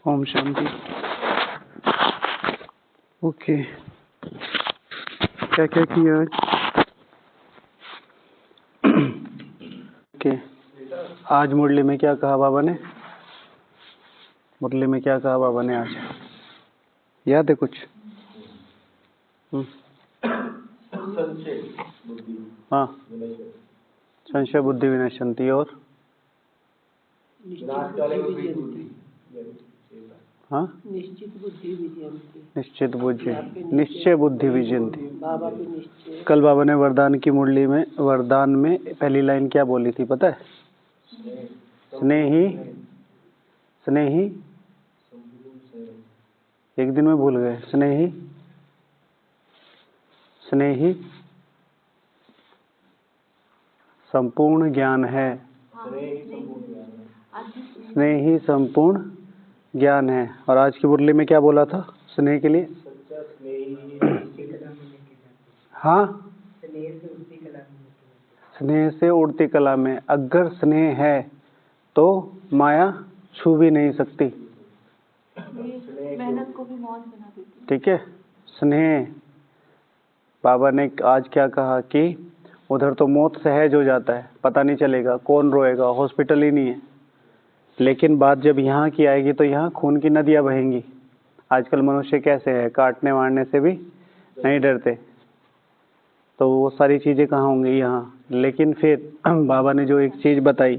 Om Shanti. Okay, क्या क्या किया आज? ओके, आज मुरली में क्या कहा बाबा ने? मुरली में क्या कहा बाबा ने आज? याद है कुछ? हाँ, संशय बुद्धि विनश्यन्ति और हाँ, निश्चित बुद्धि विजयन्ति। कल बाबा ने वरदान की मुरली में, वरदान में पहली लाइन क्या बोली थी पता है? स्नेही, स्नेही, एक दिन में भूल गए। स्नेही, स्नेही संपूर्ण ज्ञान है। स्नेही संपूर्ण ज्ञान है। और आज की मुरली में क्या बोला था स्नेह के लिए? हाँ, स्नेह से उड़ती कला में। अगर स्नेह है तो माया छू भी नहीं सकती। मेहनत को भी मौज बना देती। ठीक है, स्नेह। बाबा ने आज क्या कहा कि उधर तो मौत सहज हो जाता है, पता नहीं चलेगा, कौन रोएगा, हॉस्पिटल ही नहीं है। लेकिन बात जब यहाँ की आएगी तो यहाँ खून की नदियाँ बहेंगी। आजकल मनुष्य कैसे है, काटने वारने से भी नहीं डरते, तो वो सारी चीज़ें कहाँ होंगी यहाँ। लेकिन फिर बाबा ने जो एक चीज़ बताई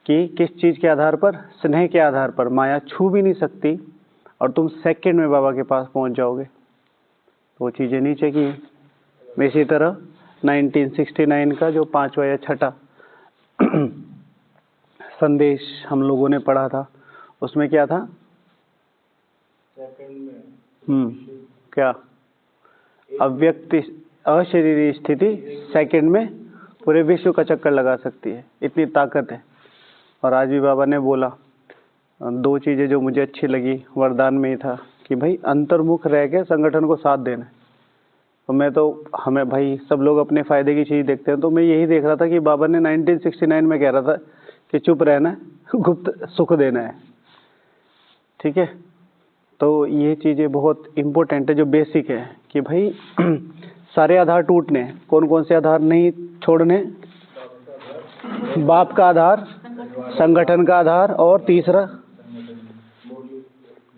कि किस चीज़ के आधार पर? स्नेह के आधार पर। माया छू भी नहीं सकती और तुम सेकंड में बाबा के पास पहुँच जाओगे। वो चीज़ें नीचे की। इसी तरह 1969 का जो 5वां या 6ठा संदेश हम लोगों ने पढ़ा था, उसमें क्या था? क्या? अव्यक्त अशरीरी स्थिति सेकंड में पूरे विश्व का चक्कर लगा सकती है, इतनी ताकत है। और आज भी बाबा ने बोला, दो चीज़ें जो मुझे अच्छी लगी वरदान में ही था कि भाई अंतर्मुख रह के संगठन को साथ देना। तो मैं तो, हमें भाई सब लोग अपने फ़ायदे की चीज़ देखते हैं, तो मैं यही देख रहा था कि बाबा ने 1969 में कह रहा था कि चुप रहना है, गुप्त सुख देना है। ठीक है, तो ये चीज़ें बहुत इम्पोर्टेंट है, जो बेसिक है कि भाई सारे आधार टूटने। कौन कौन से आधार नहीं छोड़ने? बाप का आधार, संगठन का आधार, और तीसरा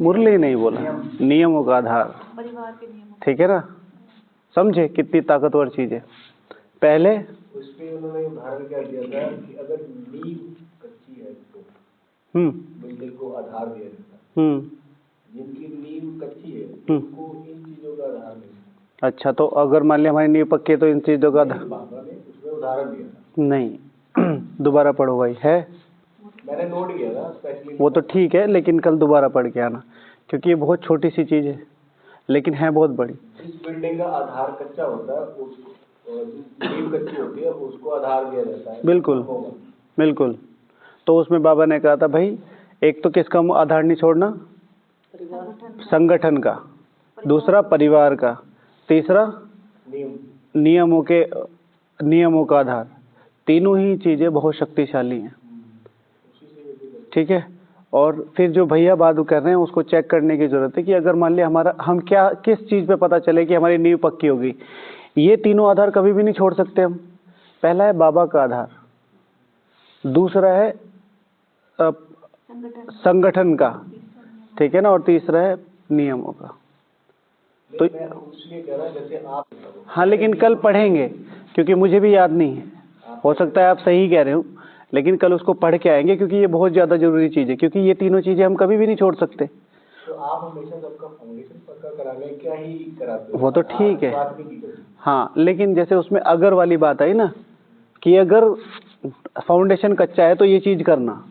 मुरली नहीं बोला, नियमों का आधार। ठीक है ना? समझे कितनी ताकतवर चीज़ है। पहले उसमें उन्होंने उदाहरण क्या दिया था कि अगर नींव कच्ची है तो बिल्डिंग को आधार दिया जाता है। जिनकी नींव कच्ची है उनको इन चीजों का आधार नहीं। अच्छा, तो अगर मान लिया हमारी नींव पक्की है तो इन चीजों का बाबा ने उसमें उदाहरण दिया था। नहीं दोबारा पढ़ो भाई, है मैंने नोट किया था स्पेशली। वो तो ठीक है, लेकिन कल दोबारा पढ़ के आना, क्योंकि ये बहुत छोटी सी चीज़ है लेकिन है बहुत बड़ी। इस बिल्डिंग का आधार कच्चा होता है, उसको नींव कच्ची होती है, उसको आधार दिया जाता है। बिल्कुल बिल्कुल। तो उसमें बाबा ने कहा था भाई, एक तो किसका आधार नहीं छोड़ना? संगठन का, दूसरा परिवार का, तीसरा नियमों का आधार। तीनों ही चीज़ें बहुत शक्तिशाली हैं। ठीक है, और फिर जो भैया बात कर रहे हैं उसको चेक करने की ज़रूरत है कि अगर मान लिया हमारा, हम क्या, किस चीज़ पे पता चले कि हमारी नींव पक्की होगी? ये तीनों आधार कभी भी नहीं छोड़ सकते हम। पहला है बाबा का आधार, दूसरा है संगठन का, ठीक है ना, और तीसरा है नियमों का। तो जैसे आप, हाँ, लेकिन कल पढ़ेंगे क्योंकि मुझे भी याद नहीं है। हो सकता है आप सही कह रहे हो, लेकिन कल उसको पढ़ के आएंगे क्योंकि ये बहुत ज़्यादा जरूरी चीज़ है, क्योंकि ये तीनों चीज़ें हम कभी भी नहीं छोड़ सकते। तो आप हमेशा सबका फाउंडेशन पक्का कराने क्या ही कराते हो? वो तो ठीक है, हाँ, लेकिन जैसे उसमें अगर वाली बात आई ना कि अगर फाउंडेशन कच्चा है तो ये चीज़ करना,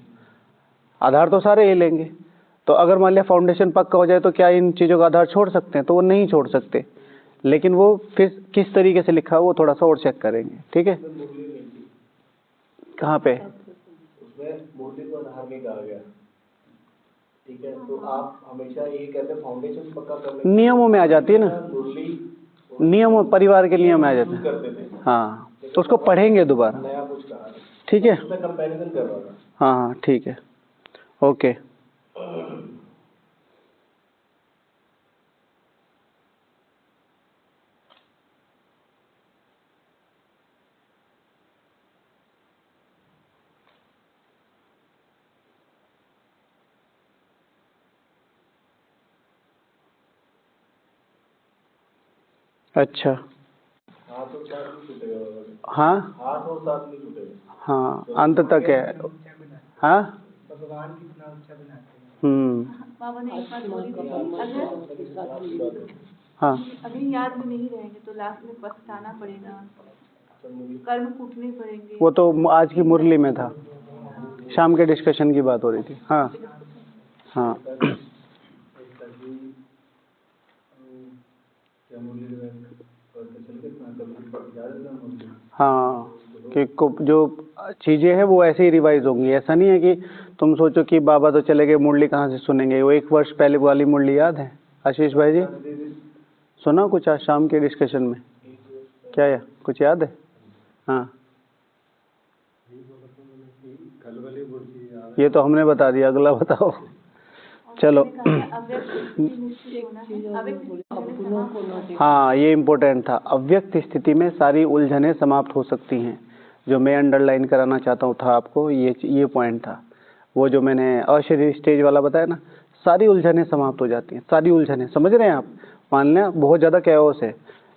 आधार तो सारे ही लेंगे। तो अगर मान लिया फाउंडेशन पक्का हो जाए तो क्या इन चीज़ों का आधार छोड़ सकते हैं? तो वो नहीं छोड़ सकते, लेकिन वो फिर किस तरीके से लिखा है वो थोड़ा सा और चेक करेंगे। ठीक है, कहाँ पे? उसमें मुरली को आधार नहीं कहा गया। ठीक है, तो आप हमेशा ये कहते हैं फाउंडेशन पक्का करने, नियमों में आ जाती है ना, मुरली नियमों, परिवार के नियम में आ जाते हैं। हाँ, तो उसको पढ़ेंगे दोबारा। नया कुछ कहा, ठीक है, उसमें कंपैरिजन कर रहा था। हाँ हाँ, ठीक है, ओके। अच्छा, हाथ और साथ नहीं छूटेगा। हाँ हाथ और साथ नहीं छूटेगा। हाँ, अंत तक है। हाँ, भगवान कितना ऊंचा बनाते हैं। बाबा ने एक बात बोली थी, अगर हाँ अभी याद में नहीं रहेंगे तो लास्ट में पछताना पड़ेगा, कर्म कूटने पड़ेंगे। वो तो आज की मुरली में था, शाम के डिस्कशन की बात हो रही थी। हाँ हाँ हाँ, कि जो चीज़ें हैं वो ऐसे ही रिवाइज होंगी। ऐसा नहीं है कि तुम सोचो कि बाबा तो चले गए, मुरली कहाँ से सुनेंगे। वो 1 वर्ष पहले वाली मुरली याद है आशीष भाई जी? सुना कुछ आज शाम के डिस्कशन में? क्या या कुछ याद है? हाँ, ये तो हमने बता दिया, अगला बताओ। चलो हाँ, ये इम्पोर्टेंट था। अव्यक्त स्थिति में सारी उलझनें समाप्त हो सकती हैं। जो मैं अंडरलाइन कराना चाहता हूँ था आपको, ये पॉइंट था। वो जो मैंने अशरीरी स्टेज वाला बताया ना, सारी उलझनें समाप्त हो जाती हैं। सारी उलझनें, समझ रहे हैं आप? मान लें बहुत ज़्यादा कैओस है,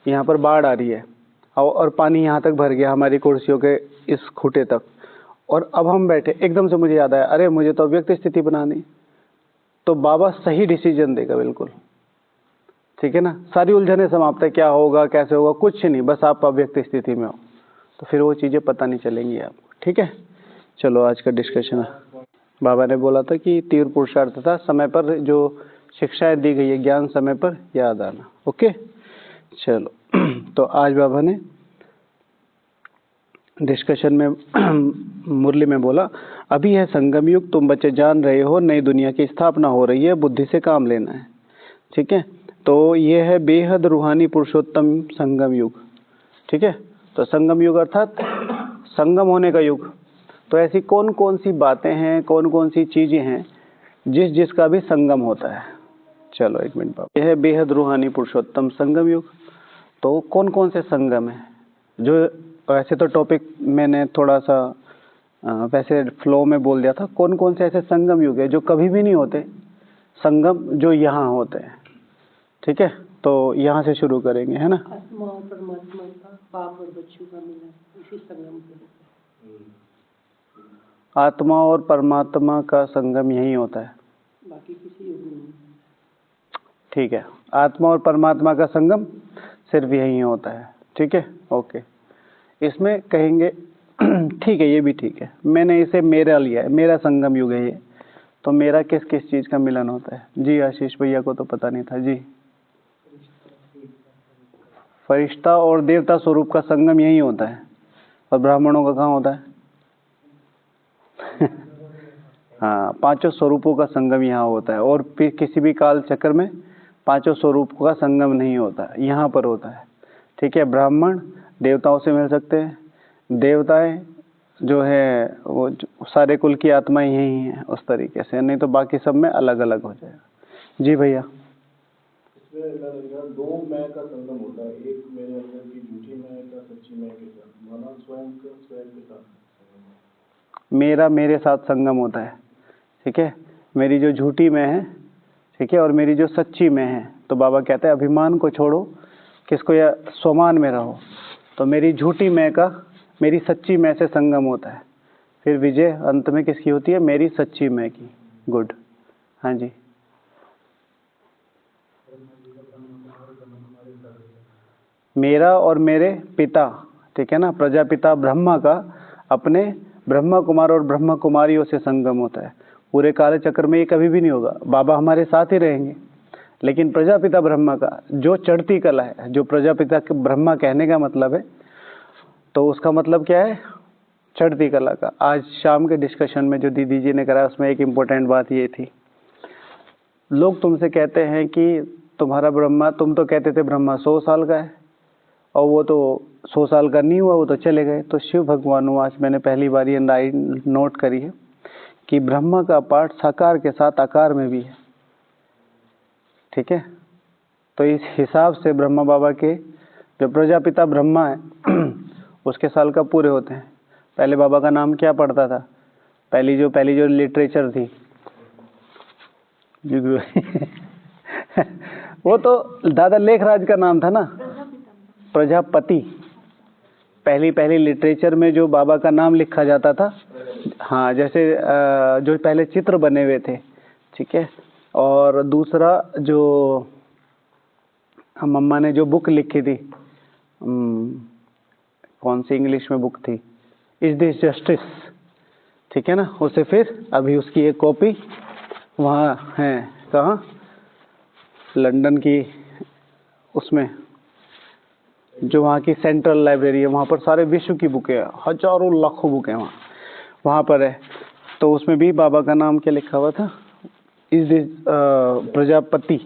यहाँ पर बाढ़ आ रही है और पानी यहाँ तक भर गया हमारी कुर्सियों के इस खूटे तक, और अब हम बैठे, एकदम से मुझे याद आया, अरे मुझे तो अव्यक्त स्थिति बनानी। तो बाबा सही डिसीजन देगा बिल्कुल, ठीक है ना? सारी उलझनें समाप्त है, क्या होगा कैसे होगा कुछ नहीं, बस आप अव्यक्त स्थिति में हो, तो फिर वो चीज़ें पता नहीं चलेंगी आपको, ठीक है? चलो आज का डिस्कशन, बाबा ने बोला था कि तीव्र पुरुषार्थ था, समय पर जो शिक्षाएं दी गई है, ज्ञान समय पर याद आना। ओके, चलो तो आज बाबा ने डिस्कशन में मुरली में बोला, अभी है संगम युग, तुम बच्चे जान रहे हो नई दुनिया की स्थापना हो रही है, बुद्धि से काम लेना है, ठीक है? तो ये है बेहद रूहानी पुरुषोत्तम संगम युग, ठीक है? तो संगम युग अर्थात संगम होने का युग। तो ऐसी कौन कौन सी बातें हैं, कौन कौन सी चीज़ें हैं जिसका भी संगम होता है? चलो एक मिनट बाबा, यह है बेहद रूहानी पुरुषोत्तम संगम युग। तो कौन कौन से संगम है? जो वैसे तो टॉपिक मैंने थोड़ा सा वैसे फ्लो में बोल दिया था, कौन कौन से ऐसे संगम युग है जो कभी भी नहीं होते, संगम जो यहाँ होते हैं, ठीक है? तो यहाँ से शुरू करेंगे, है ना? आत्मा और परमात्मा का, बाप और बच्चों का मिलन इसी संगम पे होता है। आत्मा और परमात्मा का संगम यही होता है, बाकी किसी युग में नहीं। ठीक है, आत्मा और परमात्मा का संगम सिर्फ यही होता है, ठीक है? ओके, इसमें कहेंगे ठीक है, ये भी ठीक है, मैंने इसे मेरा लिया है, मेरा संगम युग है ये। तो मेरा किस किस चीज़ का मिलन होता है? जी आशीष भैया को तो पता नहीं था जी। फरिश्ता और देवता स्वरूप का संगम यही होता है, और ब्राह्मणों का कहाँ होता है? हाँ, पांचों स्वरूपों का संगम यहाँ होता है, और फिर किसी भी काल चक्र में पांचों स्वरूपों का संगम नहीं होता, यहाँ पर होता है, ठीक है? ब्राह्मण देवताओं से मिल सकते हैं, देवताएं जो है वो सारे कुल की आत्माएं यही हैं उस तरीके से, नहीं तो बाकी सब में अलग अलग हो जाएगा। जी भैया, इसमें दो मैं का संगम होता है, एक मेरे अंदर की झूठी मैं का सच्ची मैं के साथ, माना स्वयं के साथ मेरा मेरे साथ संगम होता है, ठीक है? मेरी जो झूठी मैं है, ठीक है, और मेरी जो सच्ची मैं है। तो बाबा कहते हैं अभिमान को छोड़ो, किसको, या स्वमान में रहो। तो मेरी झूठी मैं का मेरी सच्ची मैं से संगम होता है, फिर विजय अंत में किसकी होती है? मेरी सच्ची मैं की। गुड, हाँ जी। मेरा और मेरे पिता, ठीक है ना, प्रजापिता ब्रह्मा का अपने ब्रह्मा कुमार और ब्रह्मा कुमारियों से संगम होता है। पूरे काल चक्र में ये कभी भी नहीं होगा, बाबा हमारे साथ ही रहेंगे, लेकिन प्रजापिता ब्रह्मा का जो चढ़ती कला है, जो प्रजापिता ब्रह्मा कहने का मतलब है, तो उसका मतलब क्या है? चढ़ती कला का। आज शाम के डिस्कशन में जो दीदी जी ने कराया उसमें एक इम्पोर्टेंट बात ये थी, लोग तुमसे कहते हैं कि तुम्हारा ब्रह्मा, तुम तो कहते थे ब्रह्मा 100 साल का है, और वो तो 100 साल का नहीं हुआ, वो तो चले गए। तो शिव भगवान, आज मैंने पहली बार ये नोट करी है कि ब्रह्मा का पाठ साकार के साथ आकार में भी है, ठीक है? तो इस हिसाब से ब्रह्मा बाबा के जो प्रजापिता ब्रह्मा है उसके साल का पूरे होते हैं। पहले बाबा का नाम क्या पड़ता था? पहली जो लिटरेचर थी वो तो दादा लेखराज का नाम था ना, प्रजापति। पहली लिटरेचर में जो बाबा का नाम लिखा जाता था, हाँ, जैसे जो पहले चित्र बने हुए थे, ठीक है। और दूसरा जो मम्मा ने जो बुक लिखी थी, कौन सी इंग्लिश में बुक थी, इज दिस जस्टिस, ठीक है ना, उसे फिर अभी उसकी एक कॉपी वहाँ है, कहाँ, लंदन की उसमें जो वहाँ की सेंट्रल लाइब्रेरी है, वहाँ पर सारे विश्व की बुकें हैं, हजारों लाखों बुकें वहाँ पर है। तो उसमें भी बाबा का नाम क्या लिखा हुआ था, इज दिस प्रजापति,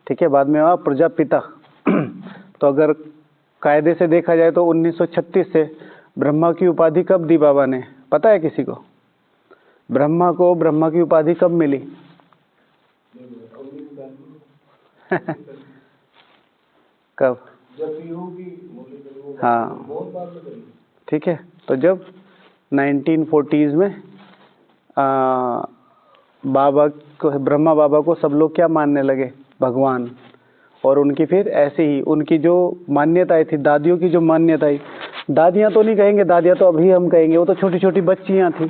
ठीक है, बाद में आया प्रजापिता। तो अगर कायदे से देखा जाए तो 1936 से ब्रह्मा की उपाधि कब दी बाबा ने, पता है किसी को? ब्रह्मा को ब्रह्मा की उपाधि कब मिली? कब? हाँ, ठीक है। तो जब 1940s में बाबा को, ब्रह्मा बाबा को सब लोग क्या मानने लगे, भगवान। और उनकी फिर ऐसे ही उनकी जो मान्यताएं थी, दादियों की जो मान्यताएं, दादियां तो नहीं कहेंगे, दादियां तो अभी हम कहेंगे, वो तो छोटी छोटी बच्चियां थी।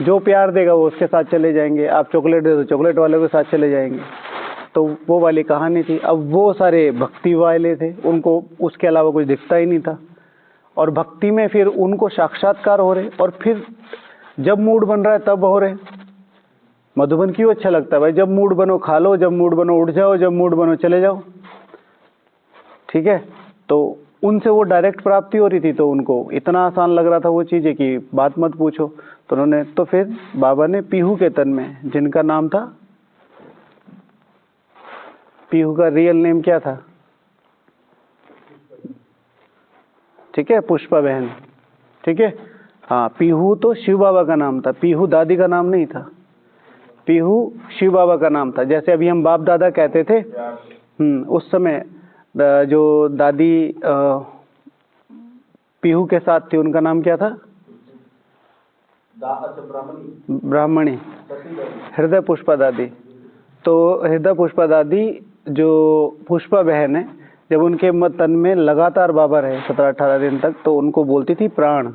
जो प्यार देगा वो उसके साथ चले जाएंगे, आप चॉकलेट दे दो चॉकलेट वाले के साथ चले जाएंगे। तो वो वाली कहानी थी। अब वो सारे भक्ति वाले थे, उनको उसके अलावा कुछ दिखता ही नहीं था। और भक्ति में फिर उनको साक्षात्कार हो रहे, और फिर जब मूड बन रहा है तब हो रहे। मधुबन क्यों अच्छा लगता है भाई? जब मूड बनो खा लो, जब मूड बनो उठ जाओ, जब मूड बनो चले जाओ, ठीक है। तो उनसे वो डायरेक्ट प्राप्ति हो रही थी, तो उनको इतना आसान लग रहा था वो चीज़ें कि बात मत पूछो। तो उन्होंने, तो फिर बाबा ने पीहू के तन में, जिनका नाम था, पीहू का रियल नेम क्या था, ठीक है, पुष्पा बहन, ठीक है, हाँ, पीहू तो शिव बाबा का नाम था, पीहू दादी का नाम नहीं था, पीहू शिव बाबा का नाम था। जैसे अभी हम बाप दादा कहते थे, उस समय जो दादी पीहू के साथ थी, उनका नाम क्या था? ब्राह्मणी, हृदय पुष्पा दादी। तो हृदय पुष्पा दादी जो पुष्पा बहन है, जब उनके तन में लगातार बाबा रहे 17-18 दिन तक, तो उनको बोलती थी प्राण,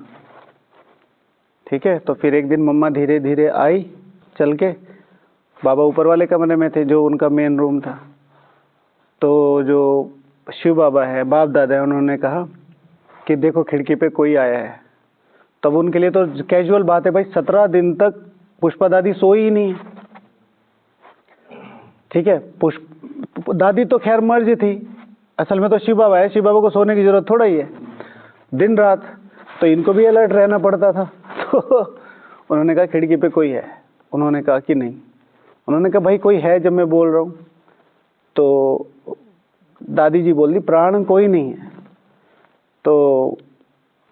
ठीक है। तो फिर एक दिन मम्मा धीरे धीरे आई चल के, बाबा ऊपर वाले कमरे में थे जो उनका मेन रूम था। तो जो शिव बाबा है, बाप दादा है, उन्होंने कहा कि देखो खिड़की पे कोई आया है। तब उनके लिए तो कैजुअल बात है भाई, 17 दिन तक पुष्पा दादी सोई ही नहीं, ठीक है। दादी तो खैर मर्ज थी, असल में तो शिव बाबा है, शिव बाबा को सोने की जरूरत थोड़ा ही है, दिन रात तो इनको भी अलर्ट रहना पड़ता था। तो उन्होंने कहा खिड़की पे कोई है, उन्होंने कहा कि नहीं, उन्होंने कहा भाई कोई है जब मैं बोल रहा हूँ। तो दादी जी बोल दी प्राण कोई नहीं है। तो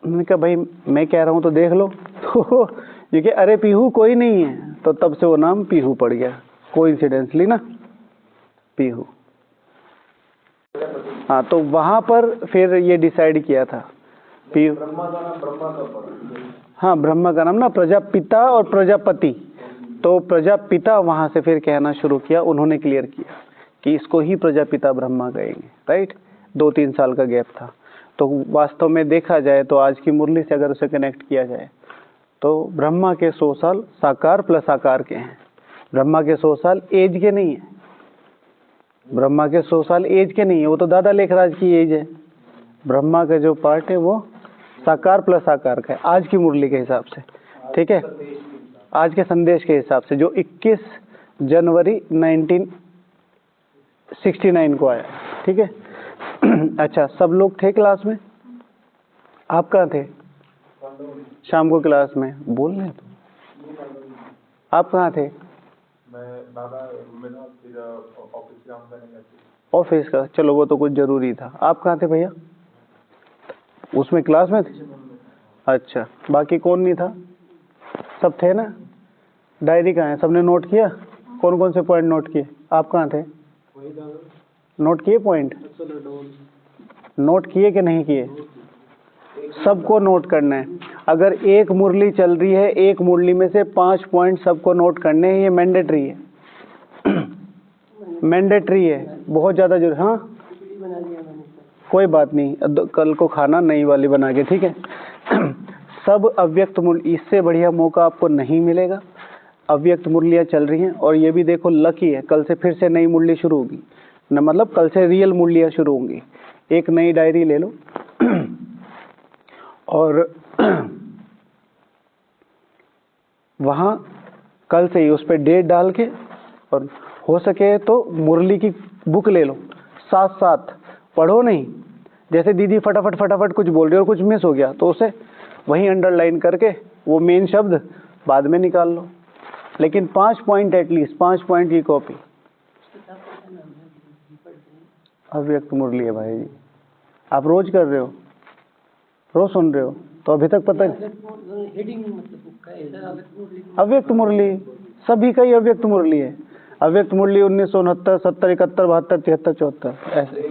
उन्होंने कहा भाई मैं कह रहा हूँ तो देख लो। तो ये कि अरे पीहू कोई नहीं है, तो तब से वो नाम पीहू पड़ गया, कोइंसिडेंटली ना, पीहू। हाँ, तो वहाँ पर फिर ये डिसाइड किया था पीहू, ब्रह्मा का नाम ब्रह्मा का पड़ा, हाँ, ब्रह्मा का नाम ना प्रजापिता और प्रजापति। तो प्रजापिता वहाँ से फिर कहना शुरू किया, उन्होंने क्लियर किया कि इसको ही प्रजापिता ब्रह्मा कहेंगे, राइट। 2-3 साल का गैप था। तो वास्तव में देखा जाए तो आज की मुरली से अगर उसे कनेक्ट किया जाए तो ब्रह्मा के 100 साल साकार प्लस आकार के हैं। ब्रह्मा के 100 साल एज के नहीं है, ब्रह्मा के 100 साल एज के नहीं है, वो तो दादा लेखराज की एज है। ब्रह्मा का जो पार्ट है वो साकार प्लस आकार का है आज की मुरली के हिसाब से, ठीक है, आज के संदेश के हिसाब से, जो 21 जनवरी 1969 को आया, ठीक है। अच्छा, सब लोग थे क्लास में? आप कहाँ थे? शाम को क्लास में बोल रहे तो। आप कहाँ थे? ऑफिस का, चलो वो तो कुछ जरूरी था। आप कहाँ थे भैया? उसमें क्लास में थे? अच्छा, बाकी कौन नहीं था? सब थे ना? डायरी कहाँ है? सबने नोट किया? कौन कौन से पॉइंट नोट किए? आप कहाँ थे? नोट किए पॉइंट? नोट किए कि नहीं किए? सबको नोट करना है। अगर एक मुरली चल रही है, एक मुरली में से 5 पॉइंट सबको नोट करने हैं, ये मैंडेटरी है। मैंडेटरी है, बहुत ज़्यादा जरूरी। हाँ, कोई बात नहीं, कल को खाना नई वाली बना के, ठीक है। सब अव्यक्त मूल्य, इससे बढ़िया मौका आपको नहीं मिलेगा। अव्यक्त मूल्य चल रही हैं और ये भी देखो लकी है, कल से फिर से नई मूल्य शुरू होगी न, मतलब कल से रियल मूल्य शुरू होंगी। एक नई डायरी ले लो और वहाँ कल से ही उस पर डेट डाल के, और हो सके तो मुरली की बुक ले लो, साथ साथ पढ़ो नहीं। जैसे दीदी फटाफट फटाफट कुछ बोल रही हो और कुछ मिस हो गया तो उसे वहीं अंडरलाइन करके वो मेन शब्द बाद में निकाल लो, लेकिन 5 पॉइंट एटलीस्ट, 5 पॉइंट की कॉपी। अव्यक्त मुरली है भाई, आप रोज कर रहे हो, रोज सुन रहे हो, तो अभी तक पता हेडिंग मतलब अव्यक्त मुरली, सभी का ही अव्यक्त मुरली है। अव्यक्त मुरली 1969, 70, 71, 72, 73, 74 ऐसे।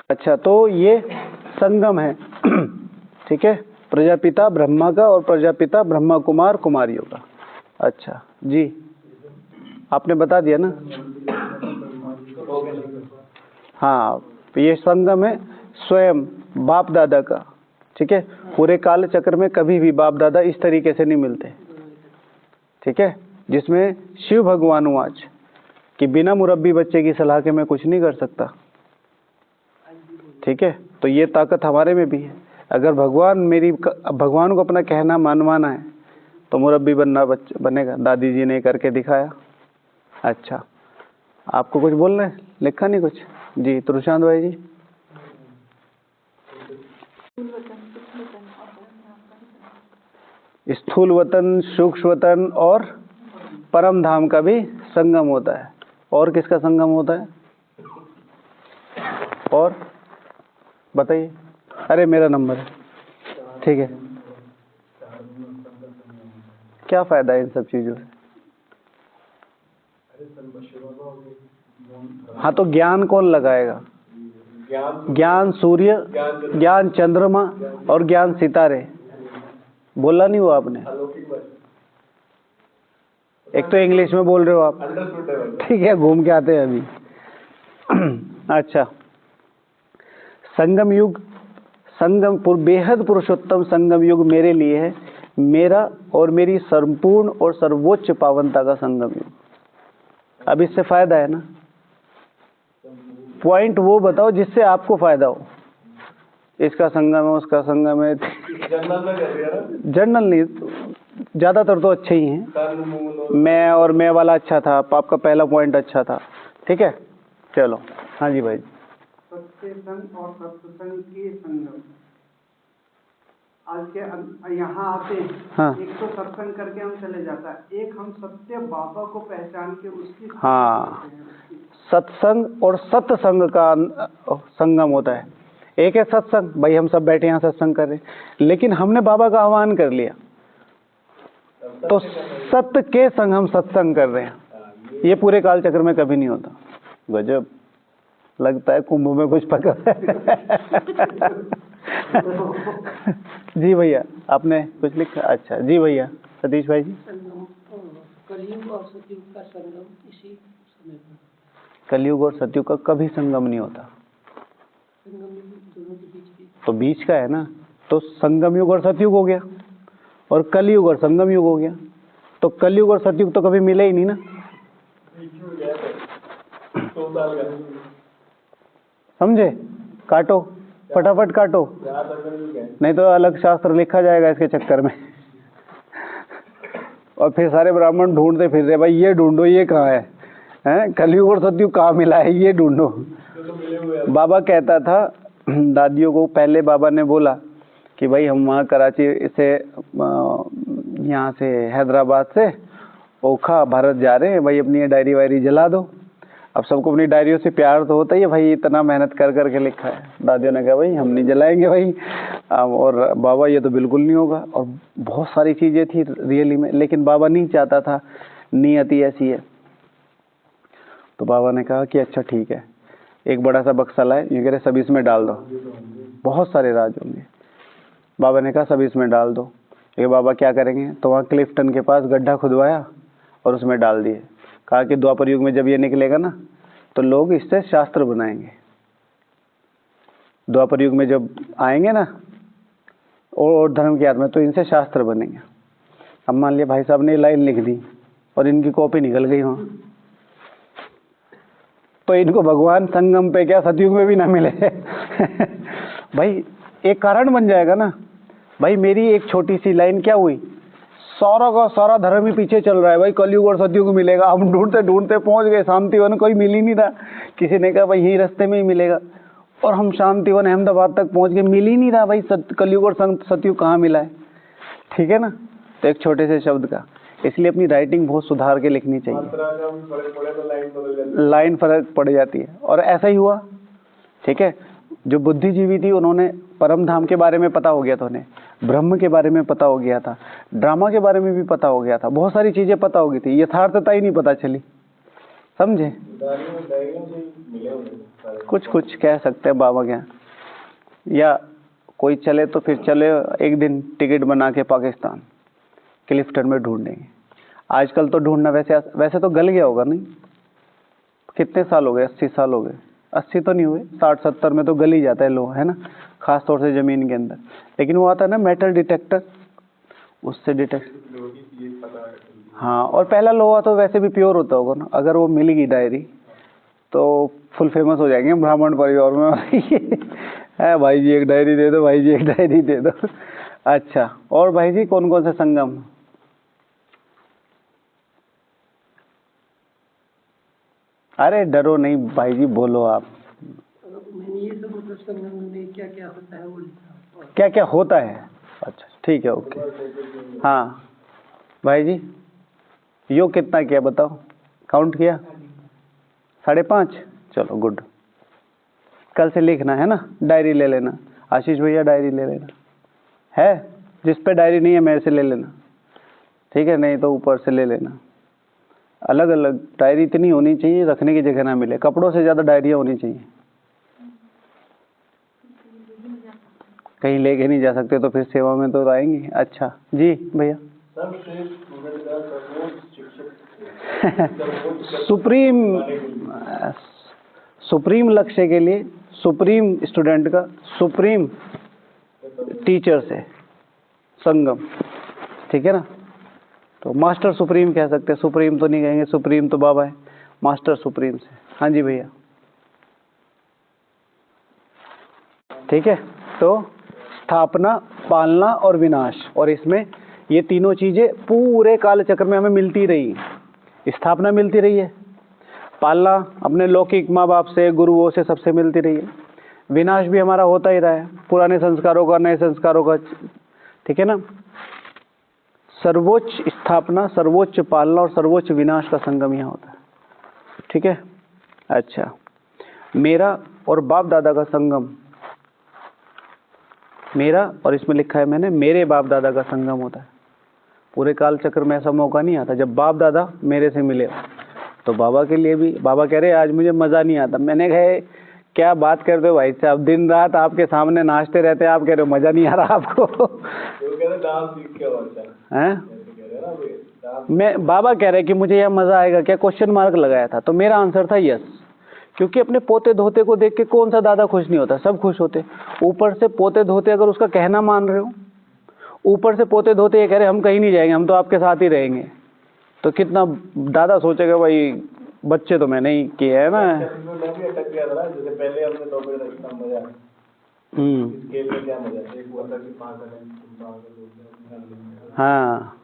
अच्छा, तो ये संगम है, ठीक है, प्रजापिता ब्रह्मा का और प्रजापिता ब्रह्मा कुमार कुमारियों का। अच्छा जी, आपने बता दिया ना। हाँ, ये संगम है स्वयं बाप दादा का, ठीक है। पूरे काल चक्र में कभी भी बाप दादा इस तरीके से नहीं मिलते, ठीक है, जिसमें शिव भगवान वाच कि बिना मुरब्बी बच्चे की सलाह के मैं कुछ नहीं कर सकता, ठीक है। तो ये ताकत हमारे में भी है। अगर भगवान को अपना कहना मानवाना है तो मुरब्बी बनेगा। दादी जी ने करके दिखाया। अच्छा, आपको कुछ बोलना है? लिखा नहीं कुछ जी? तुलशांत भाई जी। स्थूल वतन, सूक्ष्म वतन और परम धाम का भी संगम होता है। और किसका संगम होता है? और बताइए। अरे मेरा नंबर है, ठीक है। क्या फायदा है इन सब चीजों से? हाँ, तो ज्ञान कौन लगाएगा? ज्ञान सूर्य, ज्ञान चंद्रमा और ज्ञान सितारे। बोला नहीं हुआ आपने? एक तो इंग्लिश में बोल रहे हो आप, ठीक है, घूम के आते हैं अभी। अच्छा, संगम युग, बेहद पुरुषोत्तम संगम युग मेरे लिए है, मेरा और मेरी संपूर्ण और सर्वोच्च पावनता का संगम युग। अब इससे फायदा है ना? पॉइंट वो बताओ जिससे आपको फायदा हो। इसका संगम है, उसका संगम है, जनरल नहीं, ज्यादातर तो अच्छे ही हैं। मैं और मैं वाला अच्छा था, आपका पहला पॉइंट अच्छा था, ठीक है। चलो, हाँ जी भाई। सत्संग और सत्संग के संगम, आज के यहाँ आते हैं। हाँ। एक तो सत्संग करके हम चले जाता है, एक हम सत्य बाबा को पहचान के उसकी, हाँ, सत्संग और सत्संग का संगम होता है। एक है सत्संग, भाई हम सब बैठे यहाँ सत्संग कर रहे हैं, लेकिन हमने बाबा का आह्वान कर लिया तो सत्य के संग हम सत्संग कर रहे हैं। ये पूरे काल चक्र में कभी नहीं होता। गजब, लगता है कुंभ में कुछ पकड़ है। जी भैया, आपने कुछ लिखा? अच्छा जी भैया, सतीश भाई जी। कलयुग और सतयुग का संगम इसी समय पर। कलयुग और सतयुग का कभी संगम नहीं होता। तो बीच का है ना, तो संगम युग और सतयुग हो गया, और कलयुग और संगम युग हो गया। तो कलयुग और सतयुग तो कभी मिले ही नहीं ना, समझे? काटो, फटाफट काटो, नहीं तो अलग शास्त्र लिखा जाएगा इसके चक्कर में। और फिर सारे ब्राह्मण ढूंढते फिर रहे, भाई ये ढूंढो, ये कहाँ है, हैं? कलयुग और सतयुग कहाँ मिला है, ये ढूंढो। बाबा कहता था दादियों को, पहले बाबा ने बोला कि भाई हम वहाँ कराची से, यहाँ से हैदराबाद से ओखा भारत जा रहे हैं, भाई अपनी ये डायरी वायरी जला दो। अब सबको अपनी डायरियों से प्यार तो होता ही है, भाई इतना मेहनत कर करके लिखा है। दादियों ने कहा भाई हम नहीं जलाएंगे भाई। और बाबा ये तो बिल्कुल नहीं होगा। और बहुत सारी चीज़ें थी रियली में, लेकिन बाबा नहीं चाहता था, नियति ऐसी है। तो बाबा ने कहा कि अच्छा ठीक है, एक बड़ा सा बक्सा लाए, ये कह रहे सब इसमें डाल दो, बहुत सारे राज होंगे। बाबा ने कहा सब इसमें डाल दो। ये बाबा क्या करेंगे, तो वहाँ क्लिफ्टन के पास गड्ढा खुदवाया और उसमें डाल दिए। कहा कि द्वापर युग में जब ये निकलेगा ना तो लोग इससे शास्त्र बनाएंगे। द्वापर युग में जब आएंगे ना और धर्म की आत्मा, तो इनसे शास्त्र बनेंगे। अब मान लिया भाई साहब ने लाइन लिख दी और इनकी कॉपी निकल गई वहाँ, तो इनको भगवान संगम पे क्या सतयुग में भी ना मिले। भाई एक कारण बन जाएगा ना। भाई मेरी एक छोटी सी लाइन क्या हुई, सारा का सारा धर्म ही पीछे चल रहा है। भाई कलयुग और सतयुग मिलेगा, हम ढूंढते ढूंढते पहुंच गए शांतिवन, कोई मिल ही नहीं रहा। किसी ने कहा भाई यही रास्ते में ही मिलेगा, और हम शांतिवन अहमदाबाद तक पहुंच गए, मिल ही नहीं रहा। भाई कलयुग और सतयुग कहाँ मिला है? ठीक है ना। तो एक छोटे से शब्द का, इसलिए अपनी राइटिंग बहुत सुधार के लिखनी चाहिए। लाइन फर्क पड़ जाती है, और ऐसा ही हुआ। ठीक है, जो बुद्धिजीवी थी उन्होंने परम धाम के बारे में पता हो गया था, उन्हें ब्रह्म के बारे में पता हो गया था, ड्रामा के बारे में भी पता हो गया था, बहुत सारी चीजें पता हो गई थी, यथार्थता ही नहीं पता चली। समझे? कुछ कुछ कह सकते हैं बाबा क्या, या कोई चले तो फिर चले एक दिन टिकट बना के पाकिस्तान क्लिफ्टन में ढूंढेंगे। आजकल तो ढूंढना वैसे तो गल गया होगा, नहीं? कितने साल हो गए? 80 साल हो गए। 80 तो नहीं हुए, 60-70 में तो गल ही जाता है लोहा, है ना, खास तौर से जमीन के अंदर। लेकिन वो आता है ना मेटल डिटेक्टर, उससे डिटेक्ट। हाँ, और पहला लोहा तो वैसे भी प्योर होता होगा ना। अगर वो मिलेगी डायरी तो फुल फेमस हो जाएंगे ब्राह्मण परिवार में। है भाई जी एक डायरी दे दो, भाई जी एक डायरी दे दो। अच्छा, और भाई जी कौन कौन से संगम? अरे डरो नहीं भाई जी, बोलो आप। मैंने ये सब संगम में क्या क्या होता है वो लिखा। क्या क्या होता है? अच्छा ठीक है, ओके। हाँ भाई जी, योग कितना किया बताओ, काउंट किया? 5.5। चलो गुड। कल से लिखना है ना, डायरी ले लेना। आशीष भैया डायरी ले लेना, है जिस पे डायरी नहीं है मेरे से ले लेना, ठीक है? नहीं तो ऊपर से ले लेना। अलग अलग डायरी इतनी होनी चाहिए रखने की जगह ना मिले, कपड़ों से ज्यादा डायरियां होनी चाहिए। कहीं लेके नहीं जा सकते तो फिर सेवा में तो आएंगे। अच्छा जी भैया। सुप्रीम लक्ष्य के लिए सुप्रीम स्टूडेंट का सुप्रीम टीचर से संगम, ठीक है ना। तो मास्टर सुप्रीम कह सकते हैं, सुप्रीम तो नहीं कहेंगे, सुप्रीम तो बाबा है, मास्टर सुप्रीम से। हाँ जी भैया, ठीक है। तो स्थापना, पालना और विनाश, और इसमें ये तीनों चीजें पूरे काल चक्र में हमें मिलती रही। स्थापना मिलती रही है, पालना अपने लौकिक माँ बाप से, गुरुओं से, सबसे मिलती रही है। विनाश भी हमारा होता ही रहा है, पुराने संस्कारों का, नए संस्कारों का, ठीक है ना। सर्वोच्च स्थापना, सर्वोच्च पालना और सर्वोच्च विनाश का संगम यहाँ होता है, ठीक है। अच्छा, मेरा और बाप दादा का संगम, मेरा और इसमें लिखा है मैंने मेरे बाप दादा का संगम होता है। पूरे काल चक्र में ऐसा मौका नहीं आता जब बाप दादा मेरे से मिले। तो बाबा के लिए भी, बाबा कह रहे आज मुझे मजा नहीं आता। मैंने कहा क्या बात करते हो भाई साहब, दिन रात आपके सामने नाचते रहते हैं, आप कह रहे हो मजा नहीं आ रहा आपको। हैं? मैं बाबा कह रहे कि मुझे यह मजा आएगा क्या, क्वेश्चन मार्क लगाया था। तो मेरा आंसर था यस, क्योंकि अपने पोते धोते को देख के कौन सा दादा खुश नहीं होता, सब खुश होते। ऊपर से पोते धोते अगर उसका कहना मान रहे हो, ऊपर से पोते धोते ये कह रहे हम कहीं नहीं जाएंगे, हम तो आपके साथ ही रहेंगे, तो कितना दादा सोचेगा भाई बच्चे तो मैंने ही किए है ना। हाँ,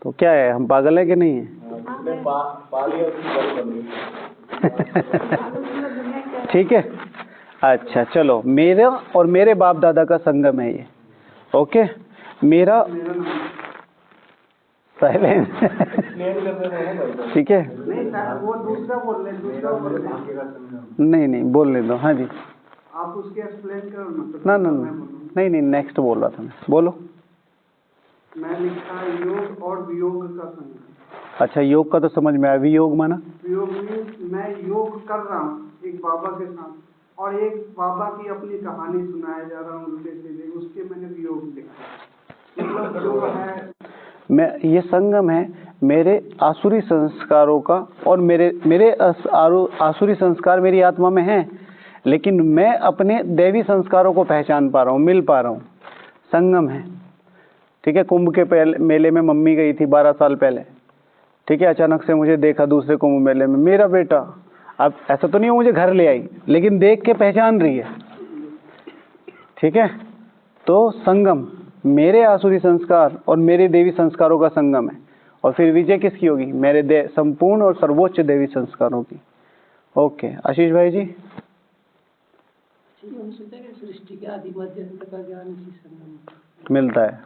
तो क्या है, हम पागल है कि नहीं है? ठीक है। अच्छा चलो, मेरा और मेरे बाप दादा का संगम है ये, ओके। मेरा साइलेंस, ठीक है। वो दूसरा बोल रहे, दूसरा बोल रहे। नहीं बोलने दो। हाँ जी, आप उसके एक्सप्लेन करो ना। नहीं नेक्स्ट बोल रहा था मैं, बोलो। मैं लिखा योग और वियोग का संगम। अच्छा, योग का तो समझ में आया, वियोग माना? वियोग मीन्स मैं योग कर रहा हूँ एक बाबा के साथ, और एक बाबा की अपनी कहानी सुनाया जा रहा हूँ उल्टे सीधे, उसके मैंने वियोग लिखा। मतलब जो है मैं, ये संगम है मेरे आसुरी संस्कारों का, और मेरे आसुरी संस्कार मेरी आत्मा में हैं, लेकिन मैं अपने दैवी संस्कारों को पहचान पा रहा हूँ, मिल पा रहा हूँ। संगम है, ठीक है। कुंभ के मेले में मम्मी गई थी 12 साल पहले, ठीक है। अचानक से मुझे देखा दूसरे कुंभ मेले में, मेरा बेटा। अब ऐसा तो नहीं हो मुझे घर ले आई, लेकिन देख के पहचान रही है, ठीक है। तो संगम मेरे आसुरी संस्कार और मेरे देवी संस्कारों का संगम है। और फिर विजय किसकी होगी? मेरे संपूर्ण और सर्वोच्च देवी संस्कारों की। ओके, आशीष भाई जी। सृष्टि के आदि मध्य अंत का ज्ञान इसी संगम मिलता है,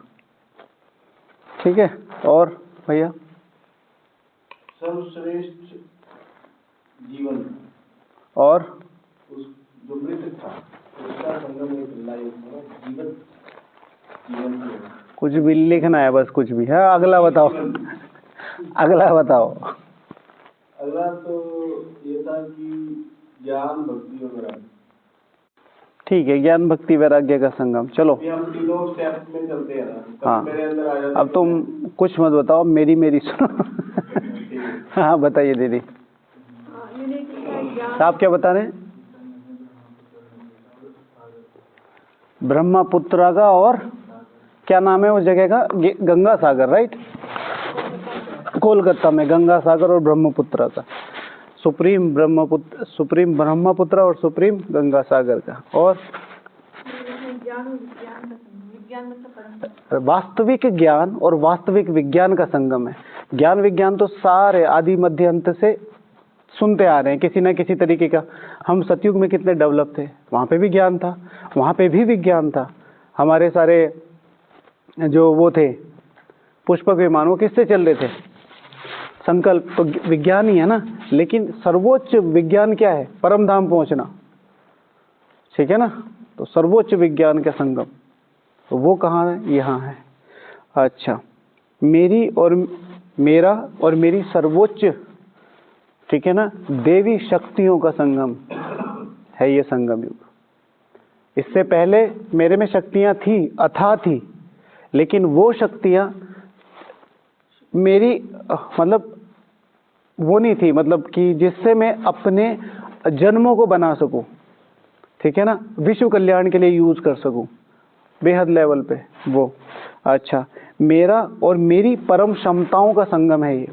ठीक है। और भैया सर्वश्रेष्ठ जीवन और उस जो मृत था उसका संगम एक लाइफ जीवन जीवन कुछ भी लिखना है, बस कुछ भी है। अगला बताओ, अगला बताओ। अगला तो ये था कि ज्ञान भक्ति और वैराग्य। ठीक है, ज्ञान भक्ति वैराग्य का संगम। चलो हम तीनों स्टेप्स में चलते हैं ना। हाँ, मेरे अंदर आ जाता अब तुम कुछ मत बताओ, मेरी सुनो। हाँ बताइए दीदी, आप क्या बता रहे हैं? ब्रह्मपुत्रा का और क्या नाम है उस जगह का? गंगा सागर, राइट। कोलकाता में गंगा सागर और ब्रह्मपुत्रा का, सुप्रीम ब्रह्मपुत्र और सुप्रीम गंगा सागर का। और वास्तविक ज्ञान और वास्तविक विज्ञान का संगम है। ज्ञान विज्ञान तो सारे आदि मध्य अंत से सुनते आ रहे हैं किसी न किसी तरीके का। हम सतयुग में कितने डेवलप थे, वहाँ पे भी ज्ञान था, वहाँ पे भी विज्ञान था। हमारे सारे जो वो थे पुष्पक विमान, वो किससे चल रहे थे? संकल्प तो विज्ञान ही है ना। लेकिन सर्वोच्च विज्ञान क्या है? परम धाम पहुंचना, ठीक है ना। तो सर्वोच्च विज्ञान का संगम, तो वो कहाँ है? यहाँ है। अच्छा, मेरा और मेरी सर्वोच्च, ठीक है ना, देवी शक्तियों का संगम है ये संगम युग। इससे पहले मेरे में शक्तियां थी, अथाह थी, लेकिन वो शक्तियां मेरी मतलब वो नहीं थी, मतलब कि जिससे मैं अपने जन्मों को बना सकूं, ठीक है ना, विश्व कल्याण के लिए यूज कर सकूं बेहद लेवल पे वो। अच्छा, मेरा और मेरी परम क्षमताओं का संगम है ये।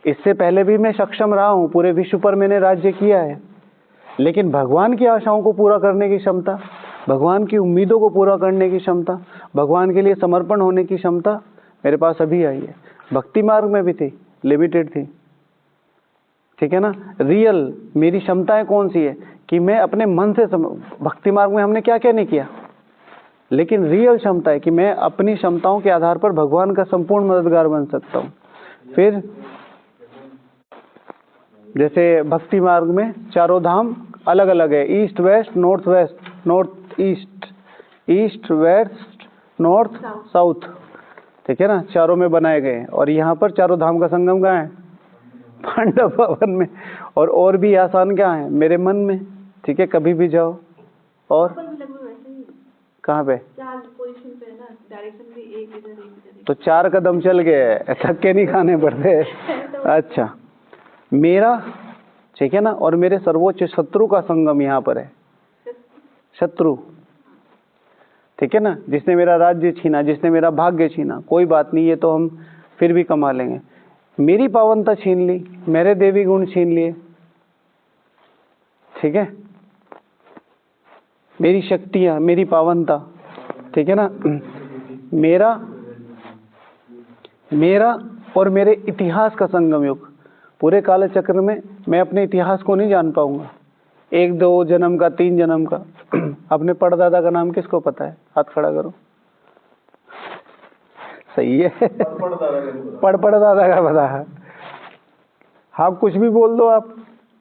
इससे पहले भी मैं सक्षम रहा हूं, पूरे विश्व पर मैंने राज्य किया है, लेकिन भगवान की आशाओं को पूरा करने की क्षमता, भगवान की उम्मीदों को पूरा करने की क्षमता, भगवान के लिए समर्पण होने की क्षमता मेरे पास अभी आई है। भक्ति मार्ग में भी थी, लिमिटेड थी, ठीक है ना। रियल मेरी क्षमताएं कौन सी है कि मैं अपने मन से भक्ति मार्ग में हमने क्या क्या नहीं किया, लेकिन रियल क्षमता है कि मैं अपनी क्षमताओं के आधार पर भगवान का संपूर्ण मददगार बन सकता हूँ। फिर जैसे भक्ति मार्ग में चारों धाम अलग अलग है, east west north west, north east, east west north south, ठीक है ना, चारों में बनाए गए हैं। और यहाँ पर चारों धाम का संगम कहाँ है? पांडव भवन में। और भी आसान क्या है? मेरे मन में, ठीक है, कभी भी जाओ। और कहाँ पे? चार पोजीशन पे है ना, डायरेक्शन भी एक इधर एक इधर। तो 4 कदम चल गए, धक्के नहीं खाने पड़ते। अच्छा, मेरा, ठीक है ना, और मेरे सर्वोच्च शत्रु का संगम यहाँ पर है। शत्रु, ठीक है ना, जिसने मेरा राज्य छीना, जिसने मेरा भाग्य छीना, कोई बात नहीं, ये तो हम फिर भी कमा लेंगे। मेरी पावनता छीन ली, मेरे देवी गुण छीन लिए, ठीक है, मेरी शक्तियां, मेरी पावनता, ठीक है ना। मेरा और मेरे इतिहास का संगम युग। पूरे काल चक्र में मैं अपने इतिहास को नहीं जान पाऊंगा, 1-2 जन्म का, 3 जन्म का। अपने परदादा का नाम किसको पता है? हाथ खड़ा करो। सही है, परदादा का पता है। हाँ, कुछ भी बोल दो आप।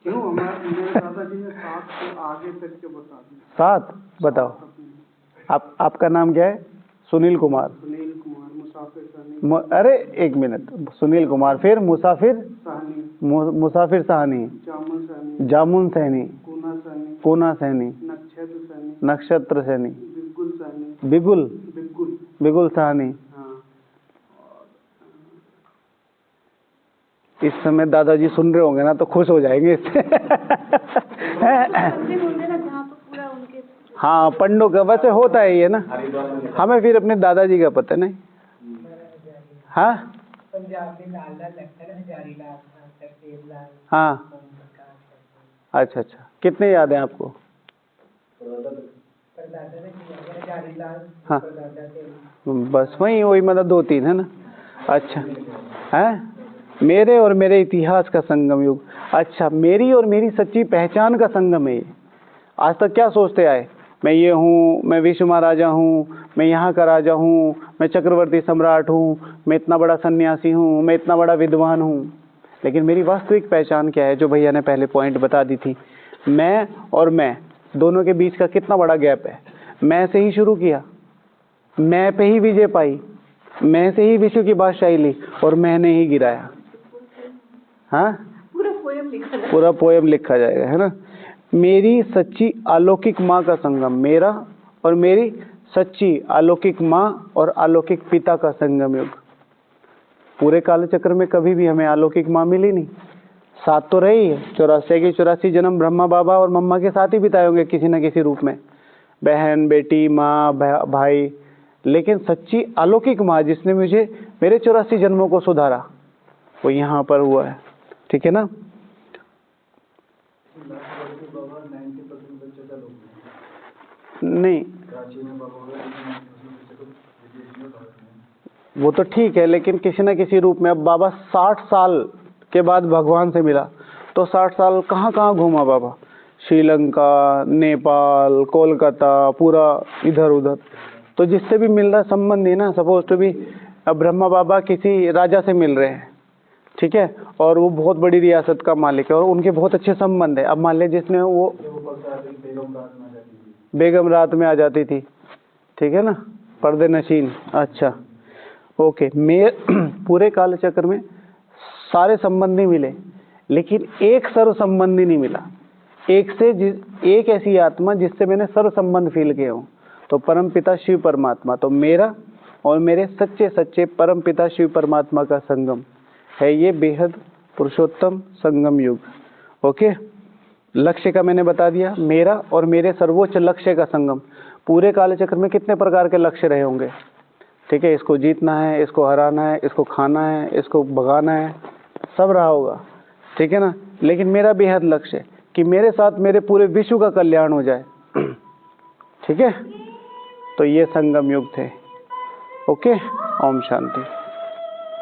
क्यों? मेरे दादाजी ने 7 से आगे तक के बता दिया। 7 बताओ। आपका नाम क्या है? सुनील कुमार। सुनील कुमार, मुसाफिर साहनी। अरे 1 मिनट, सुनील कुमार, फिर मुसाफिर साहनी, मुसाफिर साहनी, जामुन साहनी, जामुन सैनी, कोना साहनी, कोना सैनी, नक्षत्र साहनी, नक्षत्र सैनी, बिल्कुल साहनी, बिगुल बिल्कुल बिगुल साहनी। हाँ। इस समय दादाजी सुन रहे होंगे ना, तो खुश हो जाएंगे इससे। बोल देना जहाँ पर हाँ पंडों का वैसे होता है ये ना, हमें फिर अपने दादाजी का पता नहीं। हाँ पंजाब में लाल लाल लगता है, हजारी लाल, तरसेब लाल। हाँ अच्छा अच्छा, कितने याद हैं आपको? परदादा ने किया हजारी लाल, हाँ परदादा थे। बस वही मतलब 2-3 है ना। अच्छा है, मेरे और मेरे इतिहास का संगम युग। अच्छा, मेरी और मेरी सच्ची पहचान का संगम है ये। आज तक क्या सोचते आए, मैं ये हूँ, मैं विश्व महाराजा हूँ, मैं यहाँ का राजा हूँ, मैं चक्रवर्ती सम्राट हूँ, मैं इतना बड़ा सन्यासी हूँ, मैं इतना बड़ा विद्वान हूँ। लेकिन मेरी वास्तविक पहचान क्या है, जो भैया ने पहले पॉइंट बता दी थी, मैं और मैं दोनों के बीच का कितना बड़ा गैप है। मैं से ही शुरू किया, मैं पे ही विजय पाई, मैं से ही विश्व की बादशाही ली और मैंने ही गिराया। हाँ पूरा पोयम लिखा जाएगा, है ना। मेरी सच्ची अलौकिक माँ का संगम, मेरा और मेरी सच्ची अलौकिक माँ और अलौकिक पिता का संगम युग। पूरे कालचक्र में कभी भी हमें अलौकिक माँ मिली नहीं, साथ तो रही है। 84 के 84 जन्म ब्रह्मा बाबा और मम्मा के साथ ही बिताए होंगे किसी न किसी रूप में, बहन बेटी माँ भाई। लेकिन सच्ची अलौकिक माँ जिसने मुझे मेरे 84 जन्मों को सुधारा, वो यहाँ पर हुआ है। ठीक है ना। नहीं वो तो ठीक है, लेकिन किसी न किसी रूप में अब बाबा 60 साल के बाद भगवान से मिला, तो 60 साल कहाँ कहाँ घूमा बाबा, श्रीलंका, नेपाल, कोलकाता, पूरा इधर उधर। तो जिससे भी मिल रहा संबंध है ना, सपोज टू भी अब ब्रह्मा बाबा किसी राजा से मिल रहे हैं, ठीक है, और वो बहुत बड़ी रियासत का मालिक है और उनके बहुत अच्छे संबंध है। अब मान लिया जिसने वो बेगम रात में आ जाती थी, ठीक है ना, पर्दे नशीन। अच्छा ओके, मैं पूरे कालचक्र में सारे संबंधी मिले, लेकिन एक सर्व संबंधी नहीं मिला। एक ऐसी आत्मा जिससे मैंने सर्व संबंध फील किए हों, तो परम पिता शिव परमात्मा। तो मेरा और मेरे सच्चे सच्चे परम पिता शिव परमात्मा का संगम है ये बेहद पुरुषोत्तम संगम युग। ओके, लक्ष्य का मैंने बता दिया, मेरा और मेरे सर्वोच्च लक्ष्य का संगम। पूरे कालचक्र में कितने प्रकार के लक्ष्य रहे होंगे, ठीक है, इसको जीतना है, इसको हराना है, इसको खाना है, इसको भगाना है, सब रहा होगा, ठीक है ना। लेकिन मेरा बेहद लक्ष्य है कि मेरे साथ मेरे पूरे विश्व का कल्याण हो जाए, ठीक है। तो ये संगम युग थे। ओके, ओम शांति।